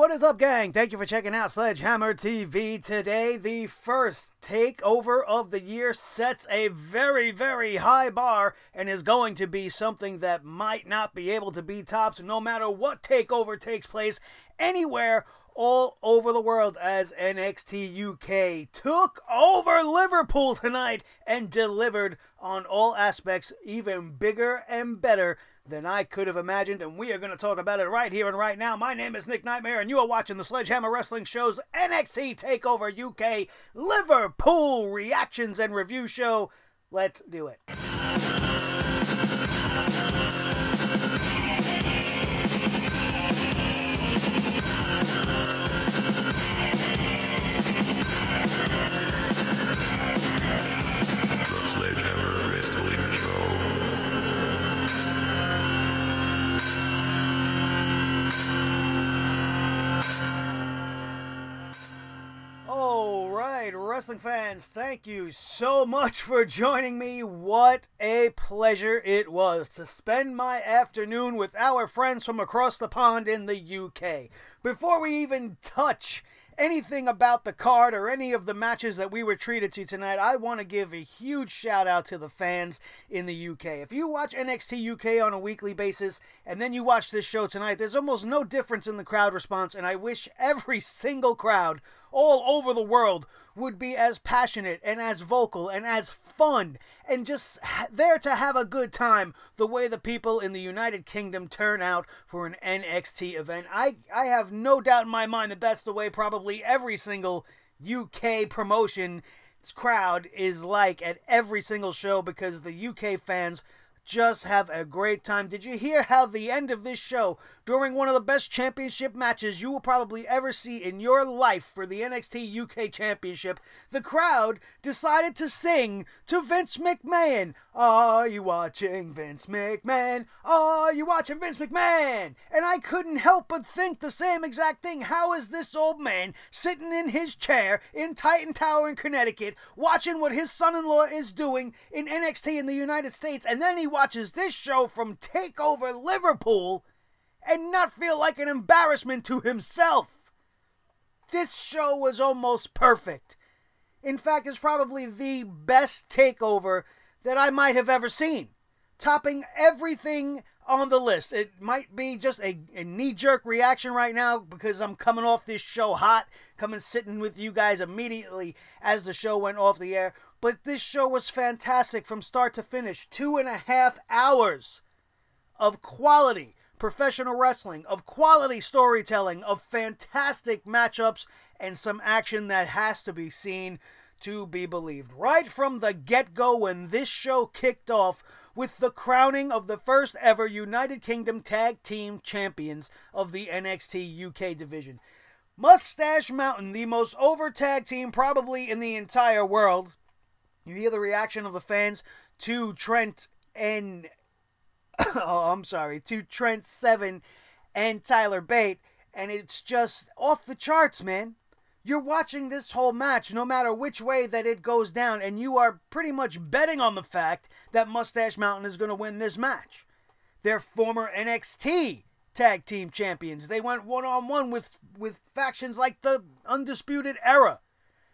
what is up, gang? Thank you for checking out Sledgehammer TV. Today, the first takeover of the year sets a very, very high bar and is going to be something that might not be able to be topped no matter what takeover takes place anywhere all over the world, as NXT UK took over Liverpool tonight and delivered on all aspects, even bigger and better than I could have imagined, and we are going to talk about it right here and right now. My name is Nick Nightmare, and you are watching the Sledgehammer Wrestling Show's NXT TakeOver UK Liverpool Reactions and Review Show. Let's do it. The Sledgehammer Wrestling Show. Alright, wrestling fans, thank you so much for joining me. What a pleasure it was to spend my afternoon with our friends from across the pond in the UK. Before we even touch anything about the card or any of the matches that we were treated to tonight, I want to give a huge shout out to the fans in the UK. If you watch NXT UK on a weekly basis and then you watch this show tonight, there's almost no difference in the crowd response, and I wish every single crowd all over the world would be as passionate and as vocal and as fun and just there to have a good time the way the people in the United Kingdom turn out for an NXT event. I have no doubt in my mind that that's the way probably every single UK promotion's crowd is like at every single show, because the UK fans just have a great time. Did you hear how the end of this show, during one of the best championship matches you will probably ever see in your life for the NXT UK Championship, the crowd decided to sing to Vince McMahon? Are you watching Vince McMahon? Are you watching Vince McMahon? And I couldn't help but think the same exact thing. How is this old man sitting in his chair in Titan Tower in Connecticut watching what his son-in-law is doing in NXT in the United States, and then he watches this show from TakeOver Liverpool and not feel like an embarrassment to himself? This show was almost perfect. In fact, it's probably the best takeover that I might have ever seen, topping everything on the list. It might be just a knee-jerk reaction right now because I'm coming off this show hot, sitting with you guys immediately as the show went off the air. But this show was fantastic from start to finish. 2.5 hours of quality professional wrestling, of quality storytelling, of fantastic matchups, and some action that has to be seen to be believed. Right from the get-go, when this show kicked off with the crowning of the first ever United Kingdom Tag Team Champions of the NXT UK division. Mustache Mountain, the most over tag team probably in the entire world. You hear the reaction of the fans to Trent and to Trent Seven and Tyler Bate, and it's just off the charts, man. You're watching this whole match no matter which way that it goes down, and you are pretty much betting on the fact that Mustache Mountain is going to win this match. They're former NXT Tag Team Champions. They went one-on-one with factions like the Undisputed Era.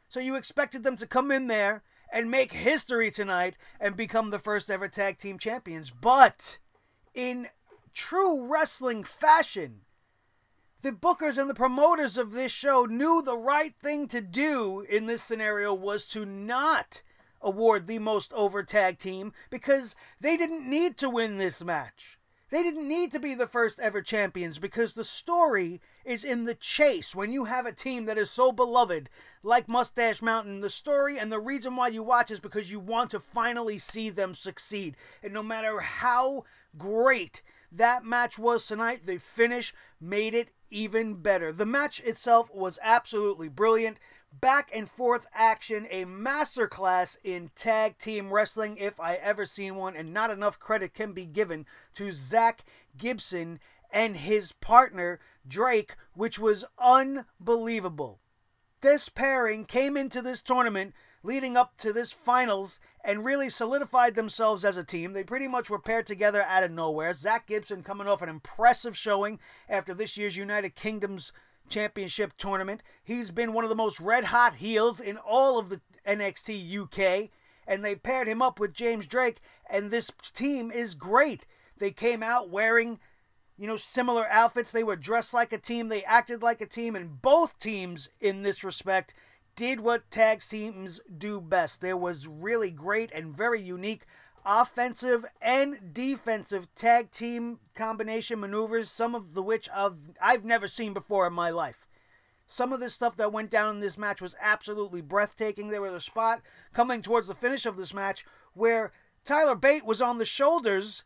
So you expected them to come in there and make history tonight and become the first ever Tag Team Champions. But in true wrestling fashion, the bookers and the promoters of this show knew the right thing to do in this scenario was to not award the most over tag team, because they didn't need to win this match. They didn't need to be the first ever champions, because the story is in the chase. When you have a team that is so beloved like Mustache Mountain, the story and the reason why you watch is because you want to finally see them succeed. And no matter how great that match was tonight, the finish made it even better. The match itself was absolutely brilliant. Back and forth action, a masterclass in tag team wrestling if I ever seen one, and not enough credit can be given to Zach Gibson and his partner Drake, which was unbelievable. This pairing came into this tournament leading up to this finals and really solidified themselves as a team. They pretty much were paired together out of nowhere. Zach Gibson coming off an impressive showing after this year's United Kingdom's Championship tournament. He's been one of the most red-hot heels in all of the NXT UK, and they paired him up with James Drake, and this team is great. They came out wearing, similar outfits. They were dressed like a team. They acted like a team, and both teams, in this respect, did what tag teams do best. There was really great and very unique offensive and defensive tag team combination maneuvers, some of which I've never seen before in my life. Some of this stuff that went down in this match was absolutely breathtaking. There was a spot coming towards the finish of this match where Tyler Bate was on the shoulders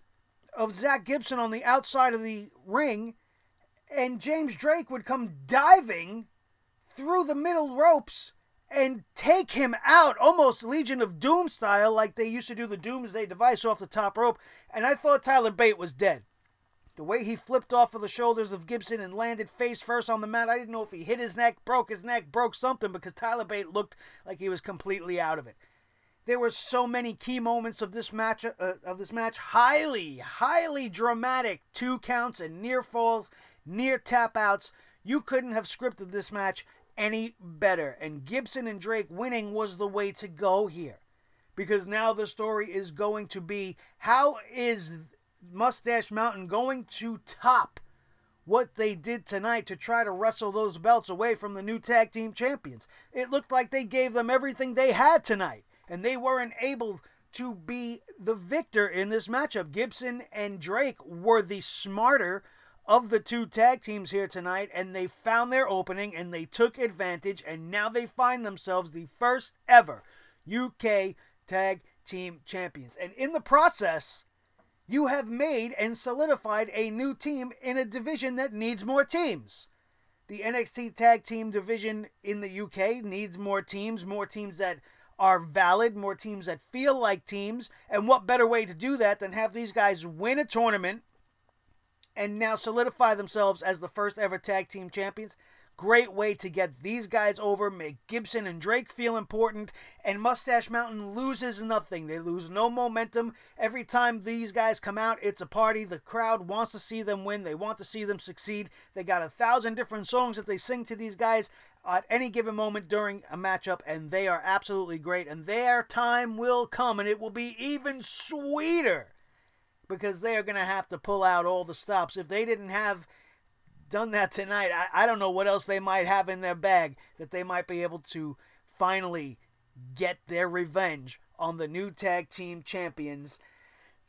of Zach Gibson on the outside of the ring, and James Drake would come diving through the middle ropes and take him out, almost Legion of Doom style, like they used to do the Doomsday Device off the top rope, and I thought Tyler Bate was dead. The way he flipped off of the shoulders of Gibson and landed face first on the mat, I didn't know if he hit his neck, broke something, because Tyler Bate looked like he was completely out of it. There were so many key moments of this match, highly, highly dramatic 2 counts and near falls, near tap outs. You couldn't have scripted this match any better, and Gibson and Drake winning was the way to go here, because now the story is going to be, how is Mustache Mountain going to top what they did tonight to try to wrestle those belts away from the new tag team champions? It looked like they gave them everything they had tonight, and they weren't able to be the victor in this matchup. Gibson and Drake were the smarter of the 2 tag teams here tonight, and they found their opening, and they took advantage, and now they find themselves the first ever UK Tag Team Champions. And in the process, you have made and solidified a new team in a division that needs more teams. The NXT Tag Team division in the UK needs more teams that are valid, more teams that feel like teams, and what better way to do that than have these guys win a tournament and now solidify themselves as the first ever tag team champions. Great way to get these guys over, make Gibson and Drake feel important, and Mustache Mountain loses nothing. They lose no momentum. Every time these guys come out, it's a party. The crowd wants to see them win. They want to see them succeed. They got 1,000 different songs that they sing to these guys at any given moment during a matchup, and they are absolutely great. And their time will come, and it will be even sweeter, because they are going to have to pull out all the stops. If they didn't have done that tonight, I don't know what else they might have in their bag that they might be able to finally get their revenge on the new tag team champions,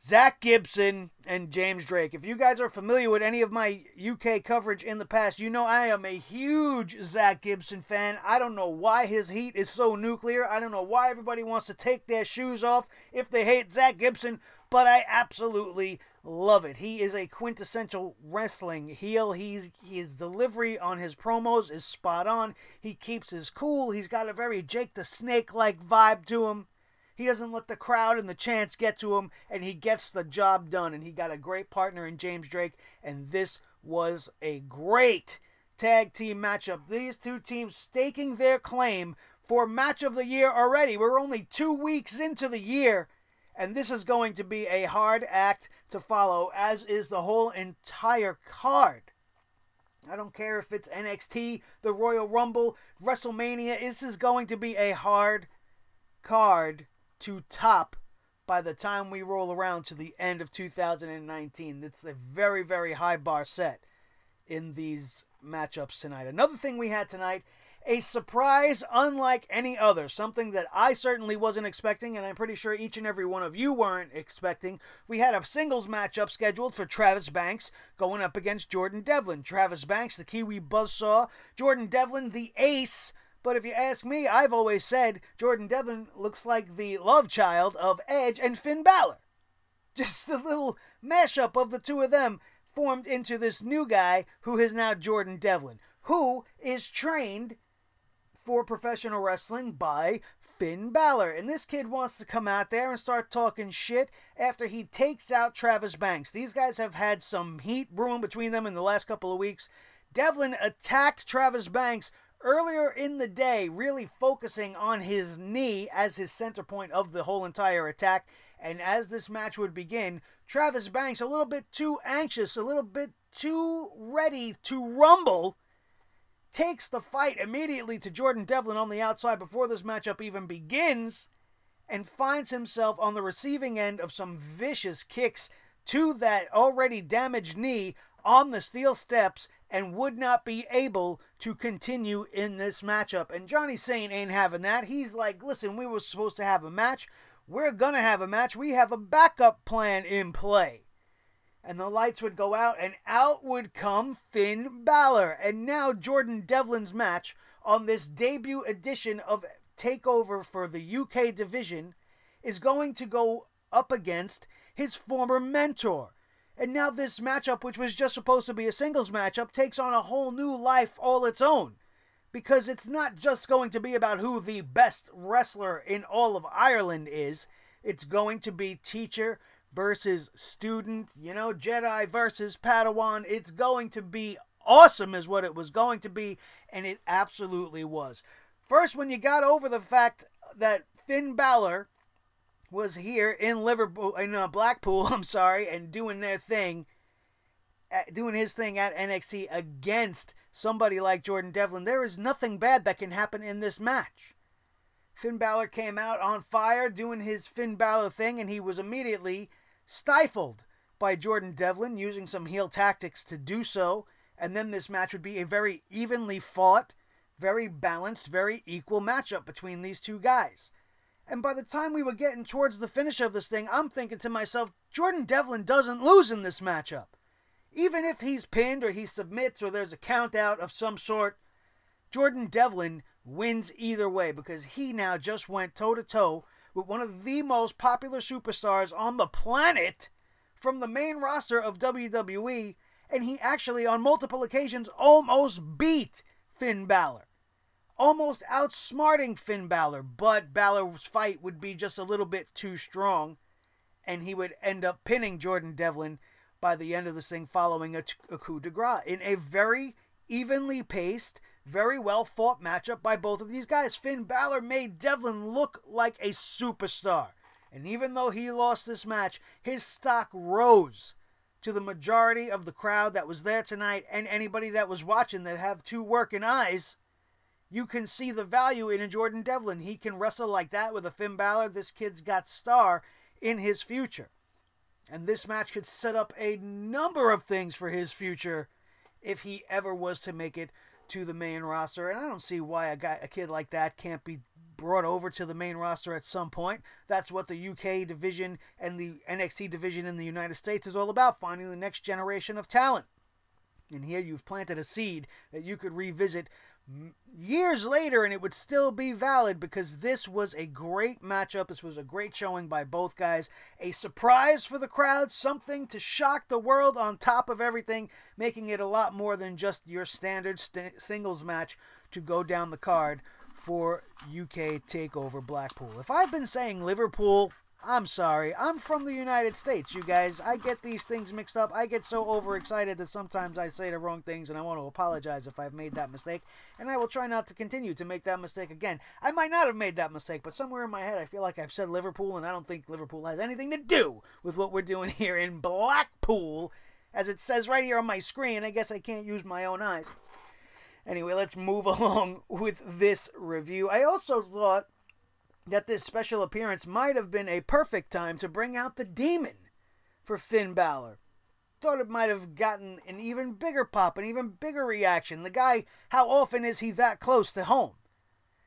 Zach Gibson and James Drake. If you guys are familiar with any of my UK coverage in the past, you know I am a huge Zach Gibson fan. I don't know why his heat is so nuclear. I don't know why everybody wants to take their shoes off if they hate Zach Gibson, but I absolutely love it. He is a quintessential wrestling heel. His delivery on his promos is spot on. He keeps his cool. He's got a very Jake the Snake-like vibe to him. He doesn't let the crowd and the chants get to him, and he gets the job done. And he got a great partner in James Drake, and this was a great tag team matchup. These 2 teams staking their claim for match of the year already. We're only 2 weeks into the year, and this is going to be a hard act to follow, as is the whole entire card. I don't care if it's NXT, the Royal Rumble, WrestleMania. This is going to be a hard card to top by the time we roll around to the end of 2019. It's a very, very high bar set in these matchups tonight. Another thing we had tonight, a surprise unlike any other. Something that I certainly wasn't expecting, and I'm pretty sure each and every one of you weren't expecting. We had a singles matchup scheduled for Travis Banks going up against Jordan Devlin. Travis Banks, the Kiwi buzzsaw. Jordan Devlin, the ace. But if you ask me, I've always said Jordan Devlin looks like the love child of Edge and Finn Balor. Just a little mashup of the 2 of them formed into this new guy who is now Jordan Devlin, who is trained for professional wrestling by Finn Balor. And this kid wants to come out there and start talking shit after he takes out Travis Banks. These guys have had some heat brewing between them in the last couple of weeks. Devlin attacked Travis Banks earlier in the day, really focusing on his knee as his center point of the whole entire attack. And as this match would begin, Travis Banks, a little bit too anxious, a little bit too ready to rumble, takes the fight immediately to Jordan Devlin on the outside before this matchup even begins, and finds himself on the receiving end of some vicious kicks to that already damaged knee on the steel steps, and would not be able to continue in this matchup. And Johnny Saint ain't having that. He's like, listen, we were supposed to have a match. We're gonna have a match. We have a backup plan in play. And the lights would go out, and out would come Finn Balor. And now Jordan Devlin's match on this debut edition of TakeOver for the UK division is going to go up against his former mentor. And now this matchup, which was just supposed to be a singles matchup, takes on a whole new life all its own. Because it's not just going to be about who the best wrestler in all of Ireland is. It's going to be teacher versus student, Jedi versus Padawan. It's going to be awesome is what it was going to be, and it absolutely was. First, when you got over the fact that Finn Balor was here in Blackpool, and doing his thing at NXT against somebody like Jordan Devlin, there is nothing bad that can happen in this match. Finn Balor came out on fire doing his Finn Balor thing, and he was immediately stifled by Jordan Devlin using some heel tactics to do so. And then this match would be a very evenly fought, very balanced, very equal matchup between these two guys. And by the time we were getting towards the finish of this thing, I'm thinking to myself, Jordan Devlin doesn't lose in this matchup. Even if he's pinned or he submits or there's a count out of some sort, Jordan Devlin wins either way, because he now just went toe-to-toe with one of the most popular superstars on the planet from the main roster of WWE, and he actually on multiple occasions almost beat Finn Balor. Almost outsmarting Finn Balor, but Balor's fight would be just a little bit too strong, and he would end up pinning Jordan Devlin by the end of this thing following a coup de grace in a very evenly paced, very well fought matchup by both of these guys. Finn Balor made Devlin look like a superstar, and even though he lost this match, his stock rose to the majority of the crowd that was there tonight, and anybody that was watching that have two working eyes. You can see the value in a Jordan Devlin. He can wrestle like that with a Finn Balor. This kid's got star in his future. And this match could set up a number of things for his future if he ever was to make it to the main roster. And I don't see why a kid like that can't be brought over to the main roster at some point. That's what the UK division and the NXT division in the United States is all about, finding the next generation of talent. And here you've planted a seed that you could revisit years later and it would still be valid, because this was a great matchup. This was a great showing by both guys. A surprise for the crowd, something to shock the world on top of everything, making it a lot more than just your standard singles match to go down the card for UK TakeOver Blackpool. If I've been saying Liverpool, I'm sorry. I'm from the United States, you guys. I get these things mixed up. I get so overexcited that sometimes I say the wrong things, and I want to apologize if I've made that mistake, and I will try not to continue to make that mistake again. I might not have made that mistake, but somewhere in my head I feel like I've said Liverpool, and I don't think Liverpool has anything to do with what we're doing here in Blackpool, as it says right here on my screen. I guess I can't use my own eyes. Anyway, let's move along with this review. I also thought that this special appearance might have been a perfect time to bring out the Demon for Finn Balor. Thought it might have gotten an even bigger pop, an even bigger reaction. The guy, how often is he that close to home?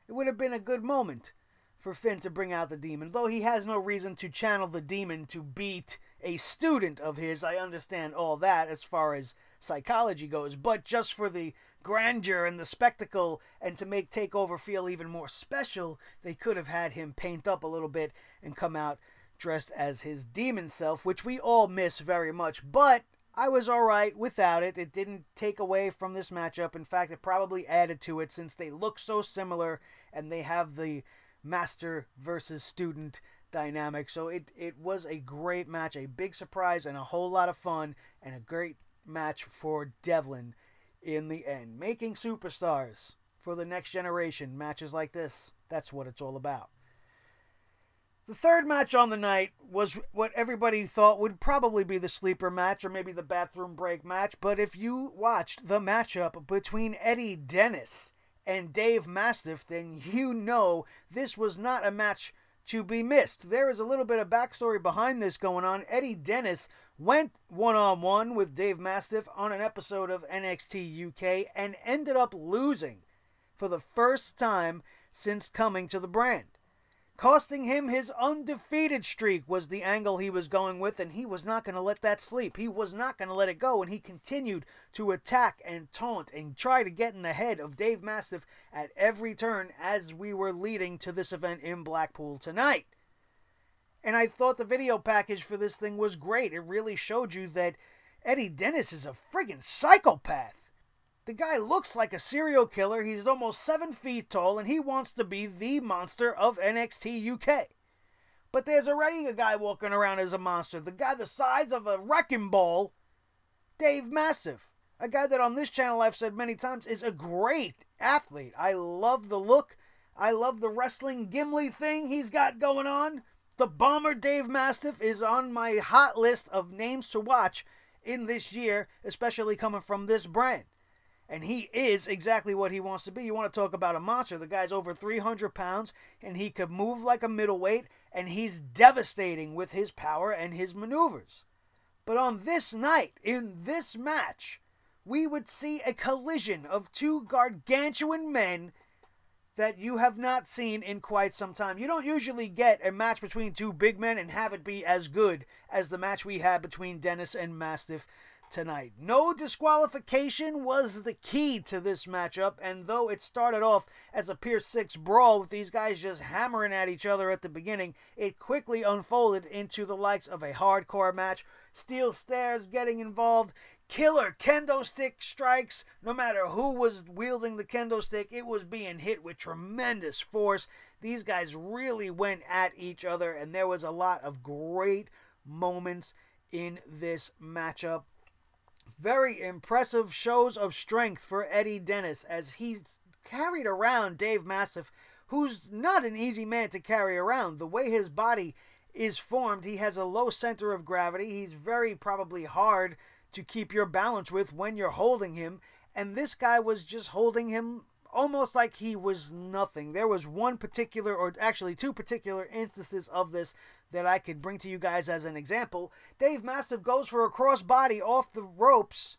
It would have been a good moment for Finn to bring out the Demon. Though he has no reason to channel the Demon to beat a student of his. I understand all that as far as psychology goes. But just for the grandeur and the spectacle, and to make TakeOver feel even more special, they could have had him paint up a little bit and come out dressed as his demon self, which we all miss very much. But I was alright without it. It didn't take away from this matchup. In fact, it probably added to it, since they look so similar and they have the master versus student dynamic. So it was a great match, a big surprise, and a whole lot of fun, and a great match for Devlin in the end. Making superstars for the next generation. Matches like this, that's what it's all about. The third match on the night was what everybody thought would probably be the sleeper match or maybe the bathroom break match, but if you watched the matchup between Eddie Dennis and Dave Mastiff, then you know this was not a match to be missed. There is a little bit of backstory behind this going on. Eddie Dennis went one-on-one with Dave Mastiff on an episode of NXT UK and ended up losing for the first time since coming to the brand. Costing him his undefeated streak was the angle he was going with, and he was not going to let that sleep. He was not going to let it go, and he continued to attack and taunt and try to get in the head of Dave Mastiff at every turn as we were leading to this event in Blackpool tonight. And I thought the video package for this thing was great. It really showed you that Eddie Dennis is a friggin' psychopath. The guy looks like a serial killer. He's almost 7 feet tall, and he wants to be the monster of NXT UK. But there's already a guy walking around as a monster. The guy the size of a wrecking ball, Dave Mastiff. A guy that on this channel I've said many times is a great athlete. I love the look. I love the wrestling Gimli thing he's got going on. The Bomber Dave Mastiff is on my hot list of names to watch in this year, especially coming from this brand. And he is exactly what he wants to be. You want to talk about a monster. The guy's over 300 pounds, and he could move like a middleweight, and he's devastating with his power and his maneuvers. But on this night, in this match, we would see a collision of two gargantuan men that you have not seen in quite some time. You don't usually get a match between two big men and have it be as good as the match we had between Dennis and Mastiff tonight. No disqualification was the key to this matchup, and though it started off as a Pier 6 brawl with these guys just hammering at each other at the beginning, it quickly unfolded into the likes of a hardcore match, steel stairs getting involved, killer kendo stick strikes. No matter who was wielding the kendo stick, it was being hit with tremendous force. These guys really went at each other, and there was a lot of great moments in this matchup. Very impressive shows of strength for Eddie Dennis as he's carried around Dave Mastiff, who's not an easy man to carry around. The way his body is formed, he has a low center of gravity. He's very probably hard to keep your balance with when you're holding him. And this guy was just holding him almost like he was nothing. There was one particular, or actually two particular instances of this that I could bring to you guys as an example. Dave Mastiff goes for a crossbody off the ropes,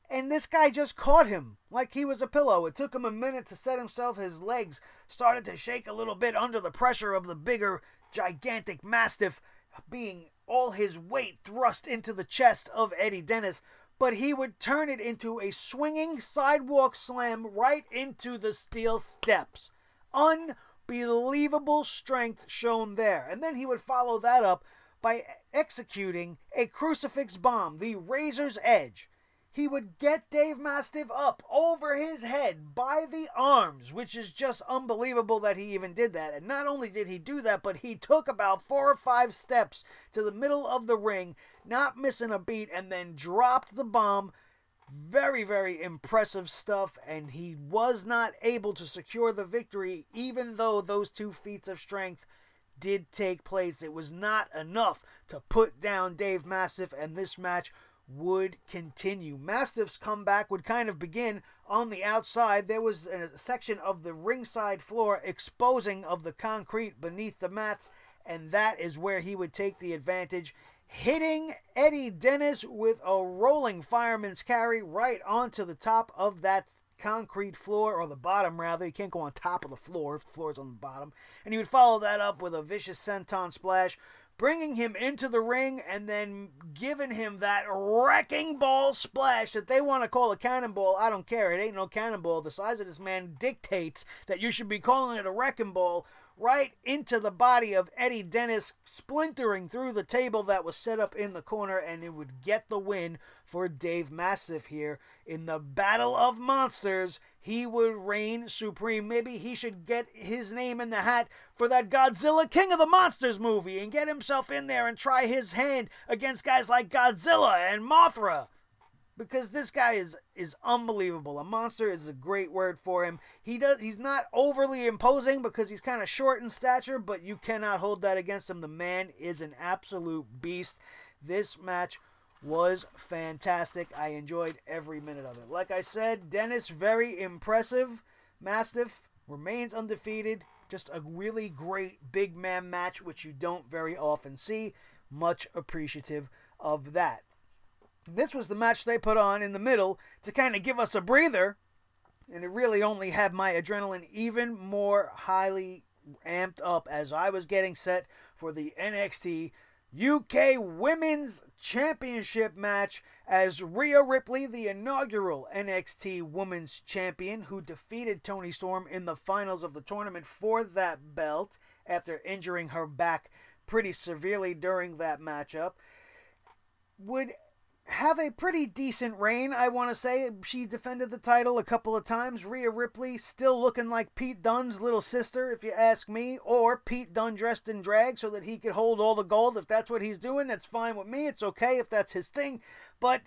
and this guy just caught him like he was a pillow. It took him a minute to set himself. His legs started to shake a little bit under the pressure of the bigger, gigantic Mastiff being all his weight thrust into the chest of Eddie Dennis. But he would turn it into a swinging sidewalk slam right into the steel steps. Unbelievable strength shown there. And then he would follow that up by executing a crucifix bomb, the razor's edge. He would get Dave Mastiff up over his head by the arms, which is just unbelievable that he even did that. And not only did he do that, but he took about 4 or 5 steps to the middle of the ring, not missing a beat, and then dropped the bomb. Very, very impressive stuff, and he was not able to secure the victory, even though those 2 feats of strength did take place. It was not enough to put down Dave Mastiff, and this match would continue. Mastiff's comeback would kind of begin on the outside. There was a section of the ringside floor exposing of the concrete beneath the mats, and that is where he would take the advantage, hitting Eddie Dennis with a rolling fireman's carry right onto the top of that concrete floor, or the bottom rather. You can't go on top of the floor if the floor is on the bottom. And he would follow that up with a vicious senton splash, bringing him into the ring and then giving him that wrecking ball splash that they want to call a cannonball. I don't care. It ain't no cannonball. The size of this man dictates that you should be calling it a wrecking ball, right into the body of Eddie Dennis, splintering through the table that was set up in the corner, and it would get the win for Dave Mastiff here. In the Battle of Monsters, he would reign supreme. Maybe he should get his name in the hat for that Godzilla King of the Monsters movie and get himself in there and try his hand against guys like Godzilla and Mothra. because this guy is unbelievable. A monster is a great word for him. He's not overly imposing because he's kind of short in stature, but you cannot hold that against him. The man is an absolute beast. This match was fantastic. I enjoyed every minute of it. Like I said, Dennis, very impressive. Mastiff remains undefeated. Just a really great big man match, which you don't very often see. Much appreciative of that. This was the match they put on in the middle to kind of give us a breather, and it really only had my adrenaline even more highly amped up as I was getting set for the NXT UK Women's Championship match as Rhea Ripley, the inaugural NXT Women's Champion, who defeated Toni Storm in the finals of the tournament for that belt after injuring her back pretty severely during that matchup, would have a pretty decent reign, I want to say. She defended the title a couple of times. Rhea Ripley still looking like Pete Dunne's little sister, if you ask me, or Pete Dunne dressed in drag so that he could hold all the gold. If that's what he's doing, that's fine with me. It's okay if that's his thing, but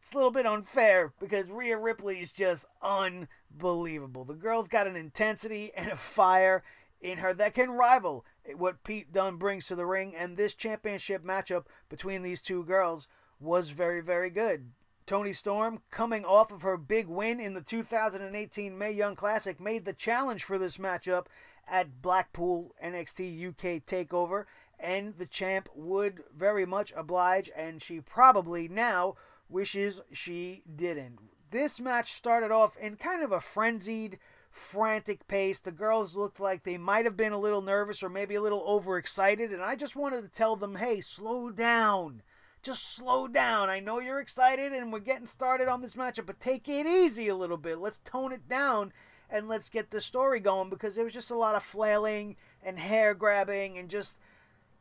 it's a little bit unfair because Rhea Ripley is just unbelievable. The girl's got an intensity and a fire in her that can rival what Pete Dunne brings to the ring, and this championship matchup between these two girls was very, very good. Toni Storm, coming off of her big win in the 2018 Mae Young Classic, made the challenge for this matchup at Blackpool NXT UK TakeOver, and the champ would very much oblige, and she probably now wishes she didn't. This match started off in kind of a frenzied, frantic pace. The girls looked like they might have been a little nervous or maybe a little overexcited, and I just wanted to tell them, hey, slow down. Just slow down. I know you're excited and we're getting started on this matchup, but take it easy a little bit. Let's tone it down and let's get the story going, because there was just a lot of flailing and hair grabbing and just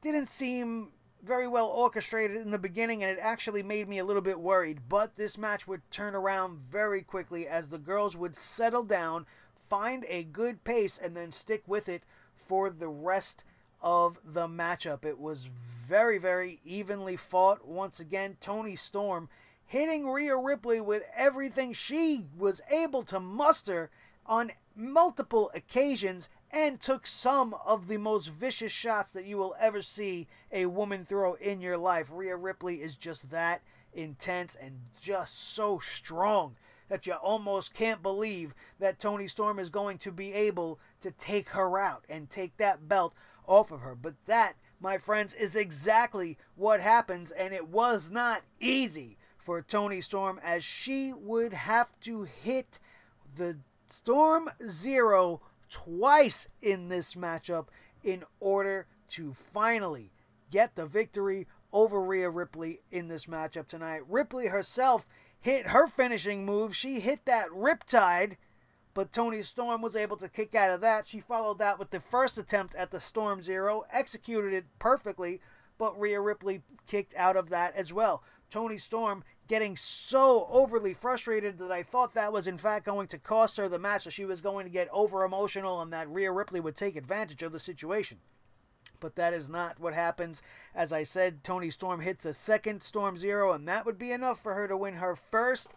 didn't seem very well orchestrated in the beginning, and it actually made me a little bit worried. But this match would turn around very quickly as the girls would settle down, find a good pace, and then stick with it for the rest of the matchup. It was very, very evenly fought. Once again, Toni Storm hitting Rhea Ripley with everything she was able to muster on multiple occasions, and took some of the most vicious shots that you will ever see a woman throw in your life. Rhea Ripley is just that intense and just so strong that you almost can't believe that Toni Storm is going to be able to take her out and take that belt off of her. But that, my friends, is exactly what happens, and it was not easy for Toni Storm, as she would have to hit the Storm Zero twice in this matchup in order to finally get the victory over Rhea Ripley in this matchup tonight. Ripley herself hit her finishing move. She hit that Riptide, but Toni Storm was able to kick out of that. She followed that with the first attempt at the Storm Zero, executed it perfectly, but Rhea Ripley kicked out of that as well. Toni Storm getting so overly frustrated that I thought that was in fact going to cost her the match, so she was going to get over emotional and that Rhea Ripley would take advantage of the situation. But that is not what happens. As I said, Toni Storm hits a second Storm Zero, and that would be enough for her to win her first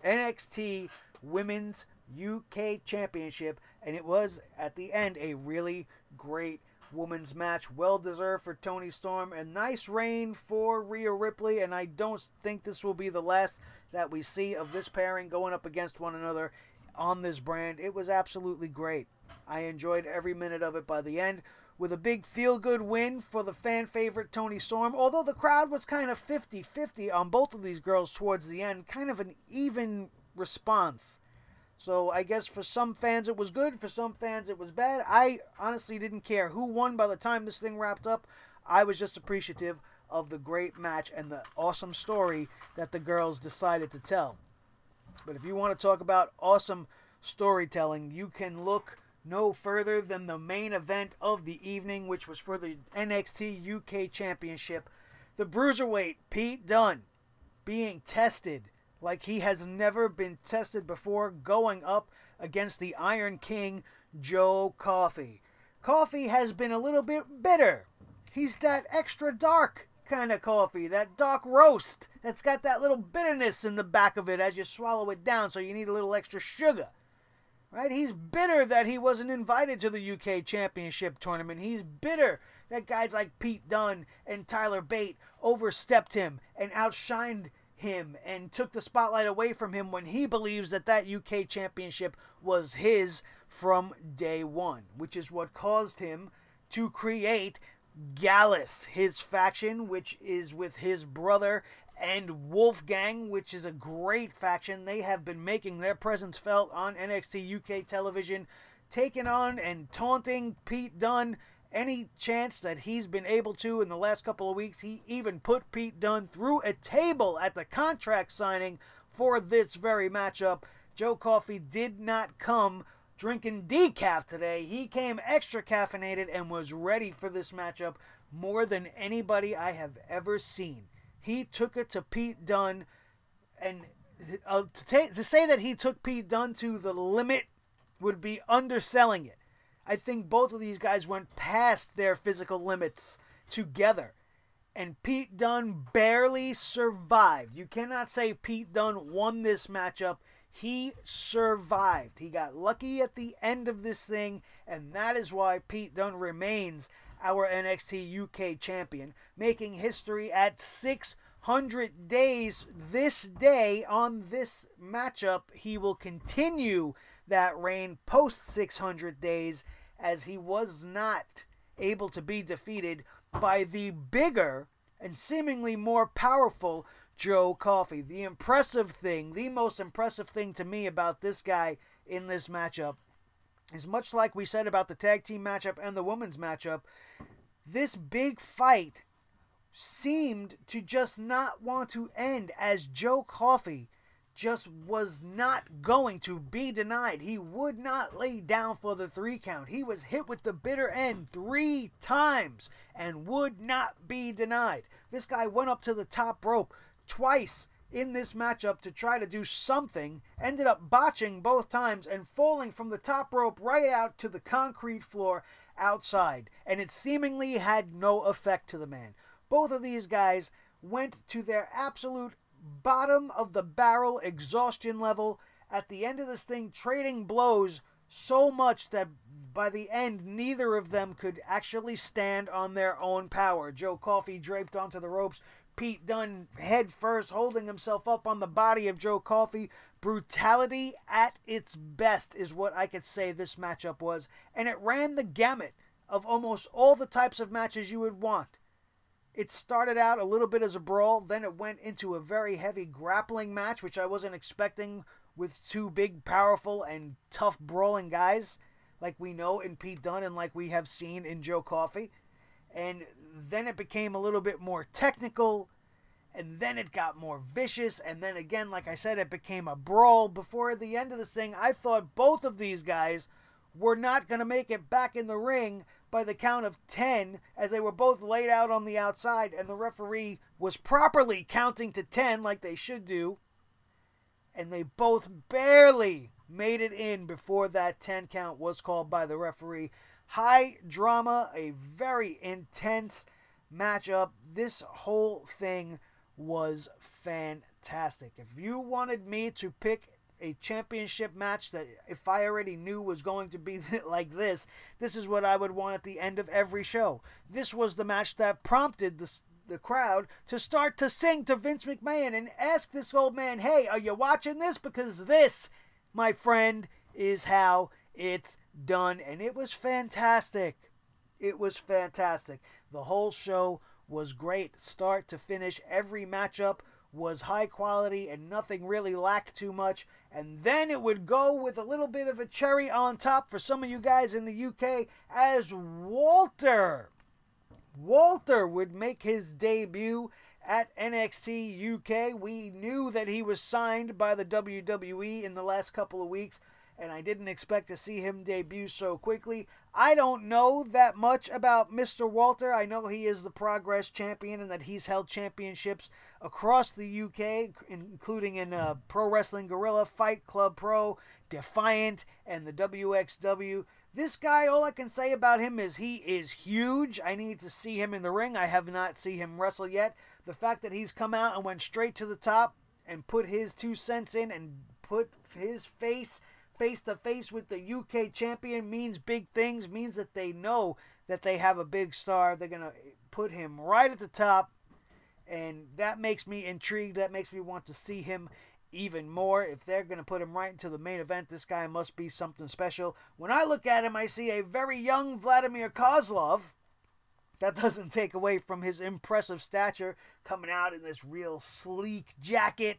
NXT Women's UK Championship, and it was, at the end, a really great women's match. Well deserved for Toni Storm. A nice reign for Rhea Ripley, and I don't think this will be the last that we see of this pairing going up against one another on this brand. It was absolutely great. I enjoyed every minute of it by the end, with a big feel-good win for the fan favorite Toni Storm, although the crowd was kind of 50-50 on both of these girls towards the end. Kind of an even response. So I guess for some fans it was good, for some fans it was bad. I honestly didn't care who won by the time this thing wrapped up. I was just appreciative of the great match and the awesome story that the girls decided to tell. But if you want to talk about awesome storytelling, you can look no further than the main event of the evening, which was for the NXT UK Championship. The Bruiserweight Pete Dunne being tested like he has never been tested before, going up against the Iron King, Joe Coffey. Coffey has been a little bit bitter. He's that extra dark kind of coffee, that dark roast that's got that little bitterness in the back of it as you swallow it down, so you need a little extra sugar. Right? He's bitter that he wasn't invited to the UK Championship tournament. He's bitter that guys like Pete Dunne and Tyler Bate overstepped him and outshined him and took the spotlight away from him when he believes that that UK Championship was his from day one, which is what caused him to create Gallus, his faction, which is with his brother, and Wolfgang, which is a great faction. They have been making their presence felt on NXT UK television, taking on and taunting Pete Dunne any chance that he's been able to in the last couple of weeks. He even put Pete Dunne through a table at the contract signing for this very matchup. Joe Coffey did not come drinking decaf today. He came extra caffeinated and was ready for this matchup more than anybody I have ever seen. He took it to Pete Dunne, and to say that he took Pete Dunne to the limit would be underselling it. I think both of these guys went past their physical limits together, and Pete Dunne barely survived. You cannot say Pete Dunne won this matchup. He survived. He got lucky at the end of this thing, and that is why Pete Dunne remains our NXT UK champion, making history at 600 days this day on this matchup. He will continue that reign post 600 days, as he was not able to be defeated by the bigger and seemingly more powerful Joe Coffey. The impressive thing, the most impressive thing to me about this guy in this matchup is, much like we said about the tag team matchup and the women's matchup, this big fight seemed to just not want to end, as Joe Coffey just was not going to be denied. He would not lay down for the 3 count. He was hit with the bitter end 3 times and would not be denied. This guy went up to the top rope twice in this matchup to try to do something, ended up botching both times and falling from the top rope right out to the concrete floor outside, and it seemingly had no effect to the man. Both of these guys went to their absolute bottom of the barrel exhaustion level at the end of this thing, trading blows so much that by the end neither of them could actually stand on their own power. Joe Coffey draped onto the ropes, Pete Dunne head first, holding himself up on the body of Joe Coffey. Brutality at its best is what I could say this matchup was, and it ran the gamut of almost all the types of matches you would want. It started out a little bit as a brawl, then it went into a very heavy grappling match, which I wasn't expecting, with 2 big, powerful, and tough brawling guys, like we know in Pete Dunne and like we have seen in Joe Coffey. And then it became a little bit more technical, and then it got more vicious, and then again, like I said, it became a brawl. Before the end of this thing, I thought both of these guys were not going to make it back in the ring by the count of 10, as they were both laid out on the outside, and the referee was properly counting to 10 like they should do, and they both barely made it in before that 10 count was called by the referee. High drama, a very intense matchup. This whole thing was fantastic. If you wanted me to pick a championship match that, if I already knew was going to be like this is what I would want at the end of every show. This was the match that prompted the crowd to start to sing to Vince McMahon and ask this old man, hey, are you watching this? Because this, my friend, is how it's done. And it was fantastic. It was fantastic. The whole show was great, start to finish. Every matchup was high quality and nothing really lacked too much. And then it would go with a little bit of a cherry on top for some of you guys in the UK, as Walter would make his debut at NXT UK. We knew that he was signed by the WWE in the last couple of weeks, and I didn't expect to see him debut so quickly. I don't know that much about Mr. Walter. I know he is the Progress champion and that he's held championships across the UK, including in Pro Wrestling Guerrilla, Fight Club Pro, Defiant, and the WXW. This guy, all I can say about him is he is huge. I need to see him in the ring. I have not seen him wrestle yet. The fact that he's come out and went straight to the top and put his 2 cents in and put his face to face with the UK champion means big things, means that they know that they have a big star. They're going to put him right at the top, and that makes me intrigued. That makes me want to see him even more. If they're going to put him right into the main event, this guy must be something special. When I look at him, I see a very young Vladimir Kozlov. That doesn't take away from his impressive stature, coming out in this real sleek jacket.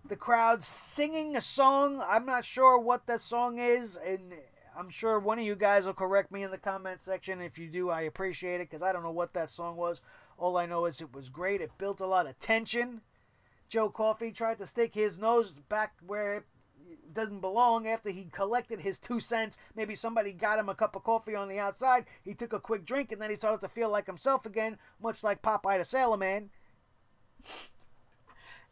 The crowd singing a song. I'm not sure what that song is, and I'm sure one of you guys will correct me in the comment section. If you do, I appreciate it, because I don't know what that song was. All I know is it was great. It built a lot of tension. Joe Coffey tried to stick his nose back where it doesn't belong after he collected his 2 cents. Maybe somebody got him a cup of coffee on the outside. He took a quick drink, and then he started to feel like himself again, much like Popeye the Sailor Man.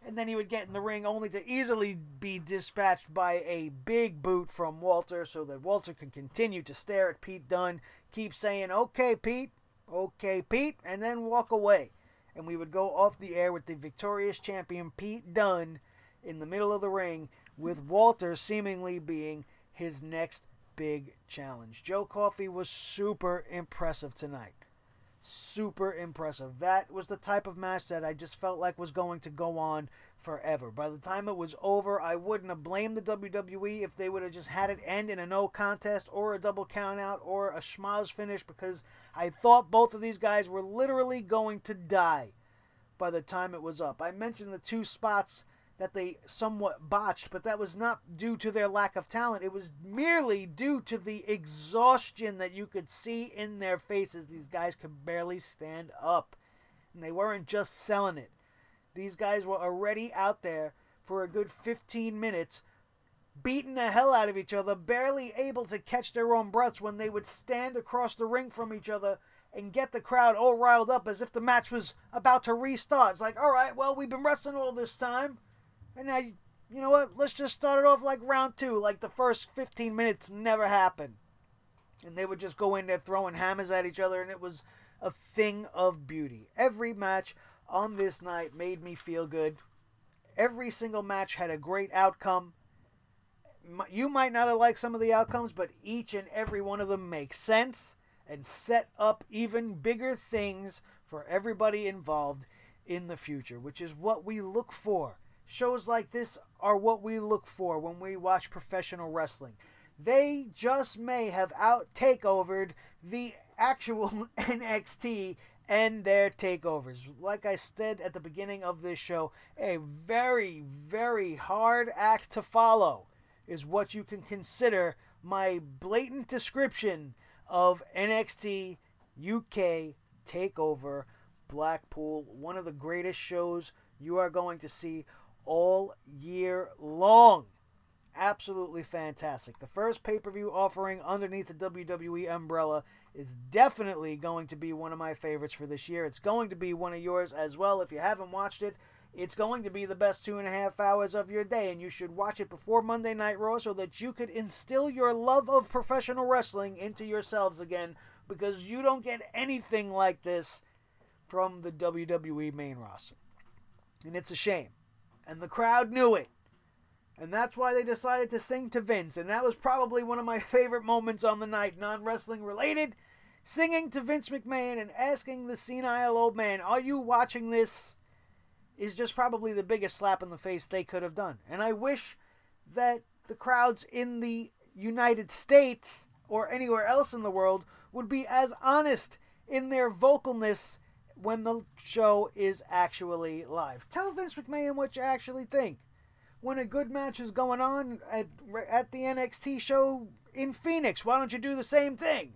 And then he would get in the ring only to easily be dispatched by a big boot from Walter, so that Walter can continue to stare at Pete Dunne, keep saying, okay, Pete, and then walk away. And we would go off the air with the victorious champion Pete Dunne in the middle of the ring, with Walter seemingly being his next big challenge. Joe Coffey was super impressive tonight. Super impressive. That was the type of match that I just felt like was going to go on forever. By the time it was over, I wouldn't have blamed the WWE if they would have just had it end in a no contest or a double count out or a schmoz finish, because I thought both of these guys were literally going to die by the time it was up. I mentioned the 2 spots that they somewhat botched, but that was not due to their lack of talent. It was merely due to the exhaustion that you could see in their faces. These guys could barely stand up, and they weren't just selling it. These guys were already out there for a good 15 minutes, beating the hell out of each other, barely able to catch their own breaths when they would stand across the ring from each other and get the crowd all riled up as if the match was about to restart. It's like, all right, well, we've been wrestling all this time, and now, you know what, let's just start it off like round 2, like the first 15 minutes never happened. And they would just go in there throwing hammers at each other, and it was a thing of beauty. Every match on this night made me feel good. Every single match had a great outcome. You might not have liked some of the outcomes, but each and every one of them makes sense and set up even bigger things for everybody involved in the future, which is what we look for. Shows like this are what we look for when we watch professional wrestling. They just may have out-takeovered the actual NXT and their takeovers. Like I said at the beginning of this show, a very, very hard act to follow is what you can consider my blatant description of NXT UK TakeOver Blackpool. One of the greatest shows you are going to see all year long. Absolutely fantastic. The first pay-per-view offering underneath the WWE umbrella is definitely going to be one of my favorites for this year. It's going to be one of yours as well. If you haven't watched it, it's going to be the best 2.5 hours of your day, and you should watch it before Monday Night Raw so that you could instill your love of professional wrestling into yourselves again, because you don't get anything like this from the WWE main roster. And it's a shame. And the crowd knew it. And that's why they decided to sing to Vince. And that was probably one of my favorite moments on the night, non-wrestling related. Singing to Vince McMahon and asking the senile old man, "Are you watching this?" is just probably the biggest slap in the face they could have done. And I wish that the crowds in the United States or anywhere else in the world would be as honest in their vocalness when the show is actually live. Tell Vince McMahon what you actually think. When a good match is going on at the NXT show in Phoenix, why don't you do the same thing?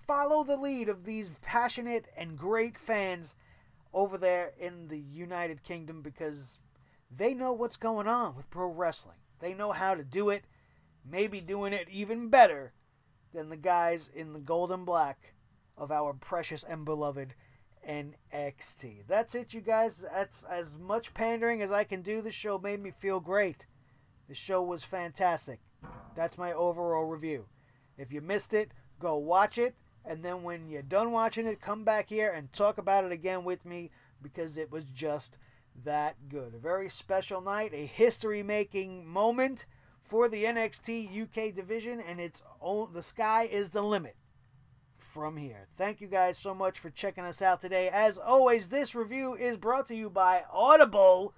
Follow the lead of these passionate and great fans over there in the United Kingdom, because they know what's going on with pro wrestling. They know how to do it. maybe doing it even better than the guys in the gold and black of our precious and beloved NXT. That's it, you guys. That's as much pandering as I can do. The show made me feel great. The show was fantastic. That's my overall review. If you missed it, go watch it. And then when you're done watching it, come back here and talk about it again with me, because it was just that good. A very special night, a history-making moment for the NXT UK division, and the sky is the limit from here. Thank you guys so much for checking us out today. As always, this review is brought to you by Audible.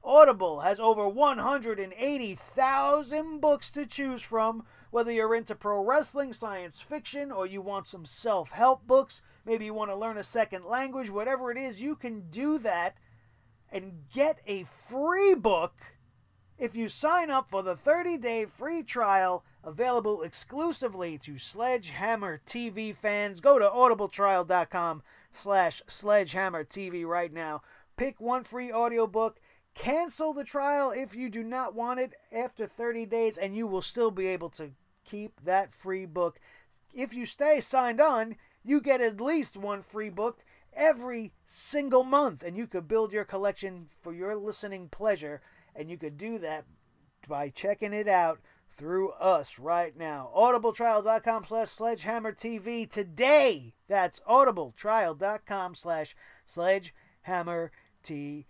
Audible has over 180,000 books to choose from. Whether you're into pro wrestling, science fiction, or you want some self-help books, maybe you want to learn a second language, whatever it is, you can do that and get a free book if you sign up for the 30-day free trial available exclusively to Sledgehammer TV fans. Go to audibletrial.com/SledgehammerTV right now. Pick one free audiobook. Cancel the trial if you do not want it after 30 days, and you will still be able to keep that free book. If you stay signed on, you get at least one free book every single month, and you could build your collection for your listening pleasure, and you could do that by checking it out through us right now. audibletrial.com/SledgehammerTV today. That's audibletrial.com/SledgehammerTV.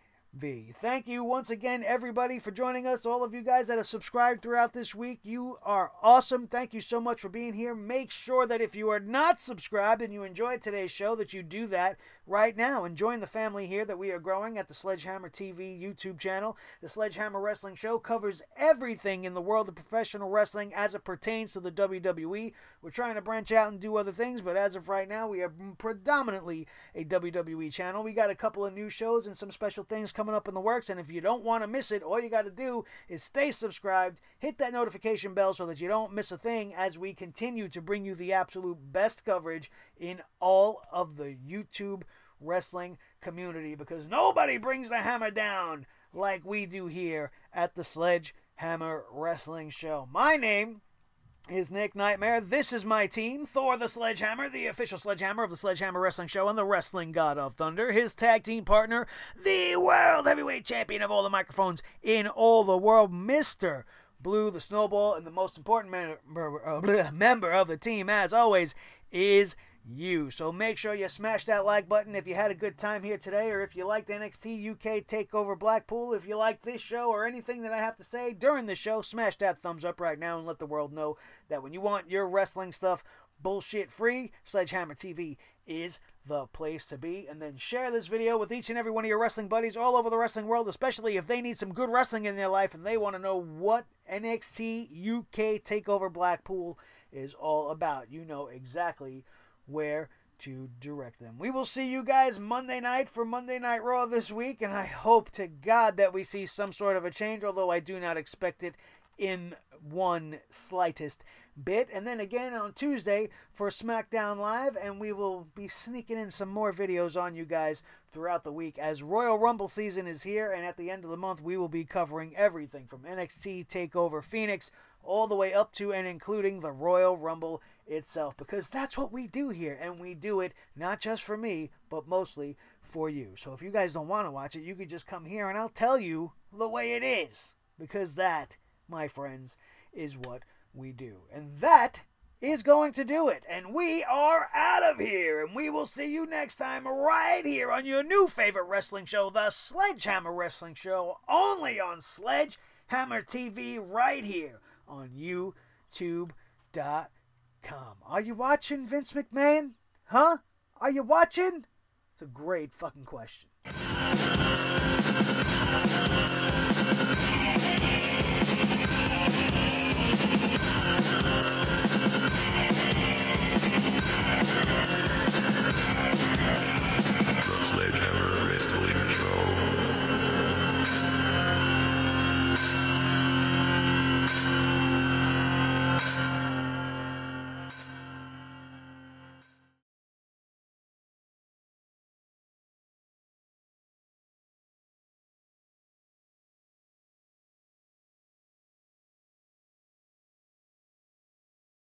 Thank you once again, everybody, for joining us. All of you guys that have subscribed throughout this week, you are awesome. Thank you so much for being here. Make sure that if you are not subscribed and you enjoyed today's show, that you do that right now and join the family here that we are growing at the Sledgehammer TV YouTube channel. The Sledgehammer Wrestling Show covers everything in the world of professional wrestling as it pertains to the WWE. We're trying to branch out and do other things, but as of right now, we are predominantly a WWE channel. We got a couple of new shows and some special things coming up in the works, and if you don't want to miss it, all you got to do is stay subscribed, hit that notification bell so that you don't miss a thing as we continue to bring you the absolute best coverage in all of the YouTube wrestling community, because nobody brings the hammer down like we do here at the Sledgehammer Wrestling Show. My name is Nick Nightmare. This is my team, Thor the Sledgehammer, the official Sledgehammer of the Sledgehammer Wrestling Show and the Wrestling God of Thunder. His tag team partner, the World Heavyweight Champion of all the microphones in all the world, Mr. Blue the Snowball, and the most important member of the team, as always, is you. So make sure you smash that like button if you had a good time here today, or if you liked NXT UK TakeOver Blackpool. If you like this show or anything that I have to say during the show, smash that thumbs up right now and let the world know that when you want your wrestling stuff bullshit free, Sledgehammer TV is the place to be. And then share this video with each and every one of your wrestling buddies all over the wrestling world, especially if they need some good wrestling in their life and they want to know what NXT UK TakeOver Blackpool is all about. You know exactly where to direct them. We will see you guys Monday night for Monday Night Raw this week, and I hope to God that we see some sort of a change, although I do not expect it in one slightest bit. And then again on Tuesday for SmackDown Live, and we will be sneaking in some more videos on you guys throughout the week as Royal Rumble season is here, and at the end of the month we will be covering everything from NXT TakeOver Phoenix all the way up to and including the Royal Rumble itself, because that's what we do here, and we do it not just for me, but mostly for you. So if you guys don't want to watch it, you could just come here and I'll tell you the way it is, because that, my friends, is what we do. And that is going to do it. And we are out of here, and we will see you next time right here on your new favorite wrestling show, the Sledgehammer Wrestling Show, only on Sledgehammer TV right here on YouTube.com. Are you watching, Vince McMahon? Huh? Are you watching? It's a great fucking question.